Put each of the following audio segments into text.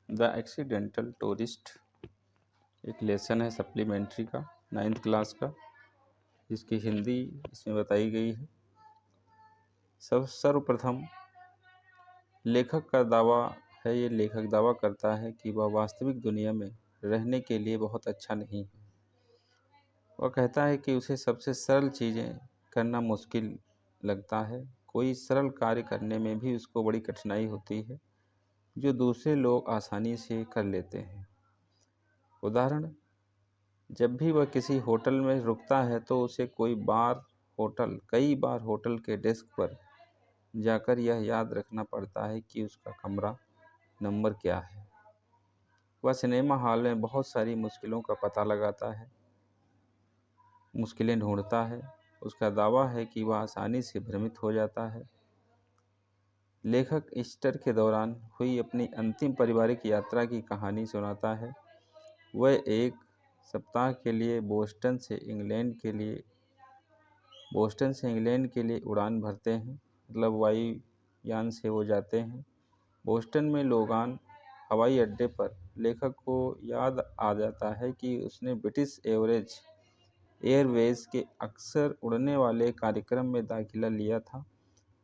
The accidental tourist एक lesson है supplementary का 9th क्लास का, जिसकी हिंदी इसमें बताई गई है। सर्वप्रथम लेखक का दावा है, ये लेखक दावा करता है कि वह वास्तविक दुनिया में रहने के लिए बहुत अच्छा नहीं है। वह कहता है कि उसे सबसे सरल चीज़ें करना मुश्किल लगता है। कोई सरल कार्य करने में भी उसको बड़ी कठिनाई होती है, जो दूसरे लोग आसानी से कर लेते हैं। उदाहरण, जब भी वह किसी होटल में रुकता है तो उसे कई बार होटल के डेस्क पर जाकर यह याद रखना पड़ता है कि उसका कमरा नंबर क्या है। वह सिनेमा हॉल में बहुत सारी मुश्किलों का पता लगाता है, मुश्किलें ढूंढता है। उसका दावा है कि वह आसानी से भ्रमित हो जाता है। लेखक ईस्टर के दौरान हुई अपनी अंतिम पारिवारिक यात्रा की कहानी सुनाता है। वह एक सप्ताह के लिए बोस्टन से इंग्लैंड के लिए उड़ान भरते हैं, मतलब वायुयान से वो जाते हैं। बोस्टन में लोगान हवाई अड्डे पर लेखक को याद आ जाता है कि उसने ब्रिटिश एयरवेज के अक्सर उड़ने वाले कार्यक्रम में दाखिला लिया था,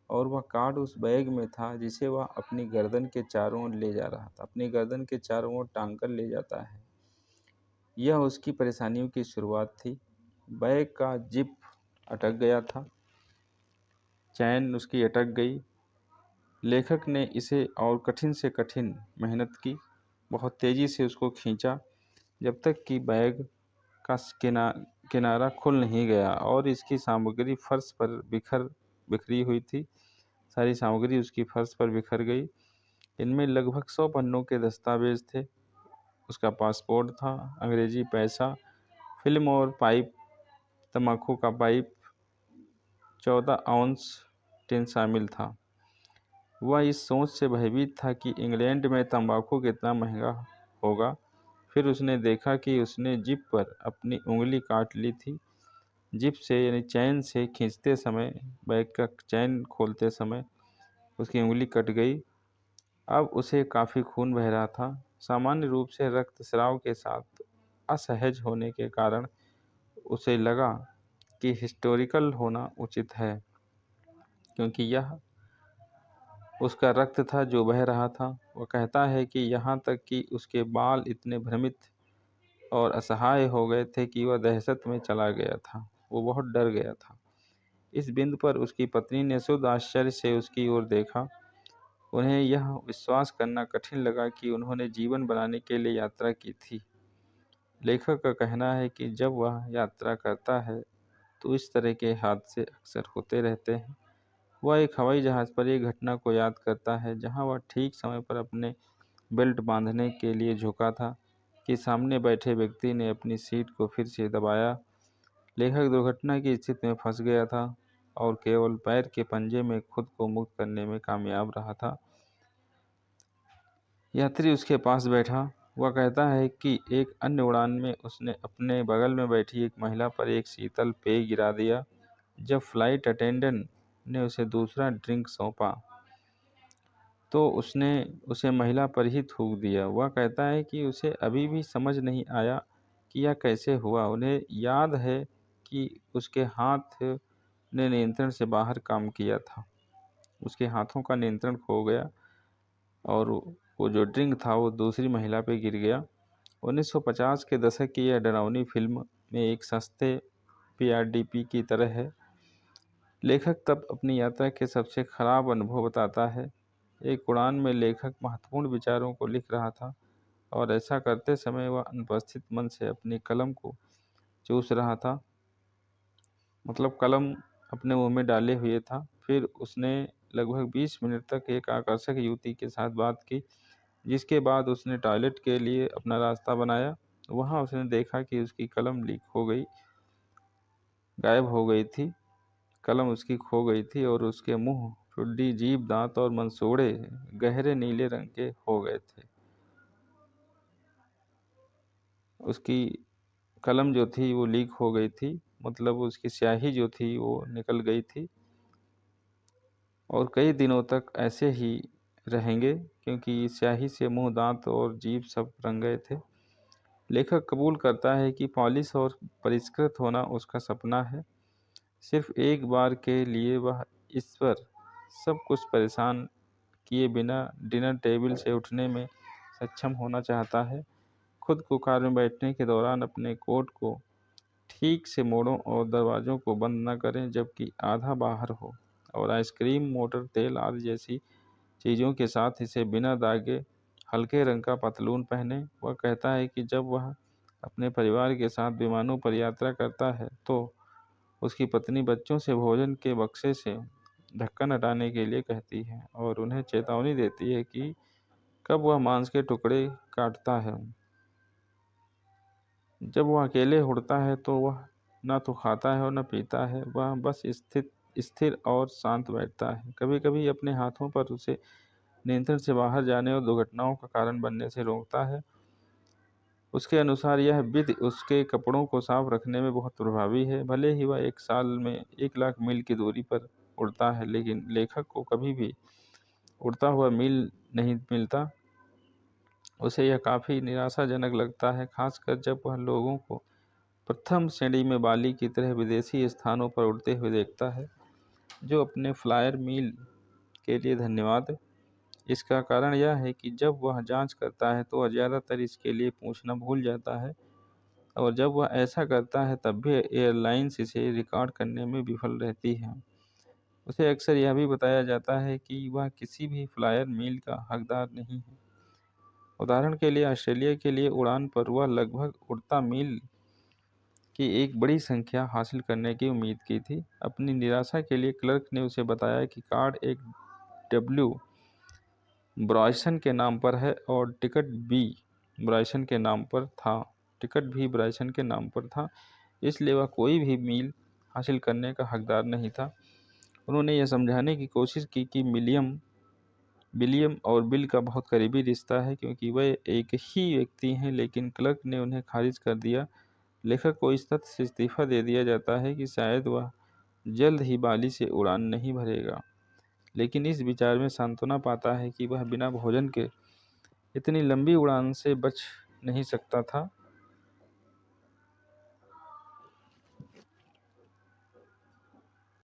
और वह कार्ड उस बैग में था जिसे वह अपनी गर्दन के चारों ओर ले जा रहा था। अपनी गर्दन के चारों ओर टांग कर ले जाता है। यह उसकी परेशानियों की शुरुआत थी। बैग का जिप अटक गया था, चैन उसकी अटक गई। लेखक ने इसे और कठिन से कठिन मेहनत की, बहुत तेज़ी से उसको खींचा, जब तक कि बैग का किनारा खुल नहीं गया और इसकी सामग्री फर्श पर बिखरी हुई थी। सारी सामग्री उसकी फर्श पर बिखर गई। इनमें लगभग 100 पन्नों के दस्तावेज थे। उसका पासपोर्ट था, अंग्रेजी पैसा, फिल्म और पाइप, तम्बाकू का पाइप, 14 आउंस टिन शामिल था। वह इस सोच से भयभीत था कि इंग्लैंड में तंबाकू कितना महंगा होगा। फिर उसने देखा कि उसने जिप पर अपनी उंगली काट ली थी। जिप से यानी चैन से खींचते समय, बैग का चैन खोलते समय उसकी उंगली कट गई। अब उसे काफ़ी खून बह रहा था। सामान्य रूप से रक्तस्राव के साथ असहज होने के कारण उसे लगा कि हिस्टोरिकल होना उचित है, क्योंकि यह उसका रक्त था जो बह रहा था। वह कहता है कि यहाँ तक कि उसके बाल इतने भ्रमित और असहाय हो गए थे कि वह दहशत में चला गया था। वो बहुत डर गया था। इस बिंदु पर उसकी पत्नी ने शुद्ध आश्चर्य से उसकी ओर देखा। उन्हें यह विश्वास करना कठिन लगा कि उन्होंने जीवन बनाने के लिए यात्रा की थी। लेखक का कहना है कि जब वह यात्रा करता है तो इस तरह के हादसे अक्सर होते रहते हैं। वह एक हवाई जहाज़ पर एक घटना को याद करता है जहां वह ठीक समय पर अपने बेल्ट बांधने के लिए झुका था कि सामने बैठे व्यक्ति ने अपनी सीट को फिर से दबाया। लेखक दुर्घटना की स्थिति में फंस गया था और केवल पैर के पंजे में खुद को मुक्त करने में कामयाब रहा था। यात्री उसके पास बैठा। वह कहता है कि एक अन्य उड़ान में उसने अपने बगल में बैठी एक महिला पर एक शीतल पेय गिरा दिया। जब फ्लाइट अटेंडेंट ने उसे दूसरा ड्रिंक सौंपा तो उसने उसे महिला पर ही थूक दिया। वह कहता है कि उसे अभी भी समझ नहीं आया कि यह कैसे हुआ। उन्हें याद है कि उसके हाथ ने नियंत्रण से बाहर काम किया था। उसके हाथों का नियंत्रण खो गया और वो जो ड्रिंक था वो दूसरी महिला पे गिर गया। 1950 के दशक की यह डरावनी फिल्म में एक सस्ते पीआरडीपी की तरह है। लेखक तब अपनी यात्रा के सबसे खराब अनुभव बताता है। एक उड़ान में लेखक महत्वपूर्ण विचारों को लिख रहा था और ऐसा करते समय वह अनुपस्थित मन से अपनी कलम को चूस रहा था, मतलब कलम अपने मुंह में डाले हुए था। फिर उसने लगभग 20 मिनट तक एक आकर्षक युवती के साथ बात की, जिसके बाद उसने टॉयलेट के लिए अपना रास्ता बनाया। वहाँ उसने देखा कि उसकी कलम गायब हो गई थी। कलम उसकी खो गई थी और उसके मुंह, ठुड्डी, जीभ, दांत और मंसूड़े गहरे नीले रंग के हो गए थे। उसकी कलम जो थी वो लीक हो गई थी, मतलब उसकी स्याही जो थी वो निकल गई थी और कई दिनों तक ऐसे ही रहेंगे क्योंकि स्याही से मुंह, दांत और जीभ सब रंग गए थे। लेखक कबूल करता है कि पॉलिश और परिष्कृत होना उसका सपना है। सिर्फ एक बार के लिए वह इस पर सब कुछ परेशान किए बिना डिनर टेबल से उठने में सक्षम होना चाहता है। खुद को कार में बैठने के दौरान अपने कोट को ठीक से मोड़ों और दरवाज़ों को बंद न करें जबकि आधा बाहर हो, और आइसक्रीम, मोटर तेल आदि जैसी चीज़ों के साथ इसे बिना दागे हल्के रंग का पतलून पहने। वह कहता है कि जब वह अपने परिवार के साथ विमानों पर यात्रा करता है तो उसकी पत्नी बच्चों से भोजन के बक्से से ढक्कन हटाने के लिए कहती है और उन्हें चेतावनी देती है कि कब वह मांस के टुकड़े काटता है। जब वह अकेले उड़ता है तो वह न तो खाता है और न पीता है, वह बस स्थिर और शांत बैठता है। कभी-कभी अपने हाथों पर उसे नियंत्रण से बाहर जाने और दुर्घटनाओं का कारण बनने से रोकता है। उसके अनुसार यह विधि उसके कपड़ों को साफ रखने में बहुत प्रभावी है। भले ही वह एक साल में 1 लाख मील की दूरी पर उड़ता है, लेकिन लेखक को कभी भी उड़ता हुआ मील नहीं मिलता। उसे यह काफ़ी निराशाजनक लगता है, खासकर जब वह लोगों को प्रथम श्रेणी में बाली की तरह विदेशी स्थानों पर उड़ते हुए देखता है। जो अपने फ्लायर मील के लिए धन्यवाद। इसका कारण यह है कि जब वह जांच करता है तो वह ज़्यादातर इसके लिए पूछना भूल जाता है, और जब वह ऐसा करता है तब भी एयरलाइंस इसे रिकॉर्ड करने में विफल रहती है। उसे अक्सर यह भी बताया जाता है कि वह किसी भी फ्लायर मील का हकदार नहीं है। उदाहरण के लिए, ऑस्ट्रेलिया के लिए उड़ान पर वह लगभग उड़ता मील की एक बड़ी संख्या हासिल करने की उम्मीद की थी। अपनी निराशा के लिए क्लर्क ने उसे बताया कि कार्ड एक डब्ल्यू ब्रायसन के नाम पर है और ब्रायसन के नाम पर था टिकट भी ब्रायसन के नाम पर था, इसलिए वह कोई भी मील हासिल करने का हकदार नहीं था। उन्होंने यह समझाने की कोशिश की कि विलियम और बिल का बहुत करीबी रिश्ता है क्योंकि वे एक ही व्यक्ति हैं, लेकिन क्लर्क ने उन्हें खारिज कर दिया। लेखक को इस तथ्य से इस्तीफा दे दिया जाता है कि शायद वह जल्द ही बाली से उड़ान नहीं भरेगा, लेकिन इस विचार में सांत्वना पाता है कि वह बिना भोजन के इतनी लंबी उड़ान से बच नहीं सकता था।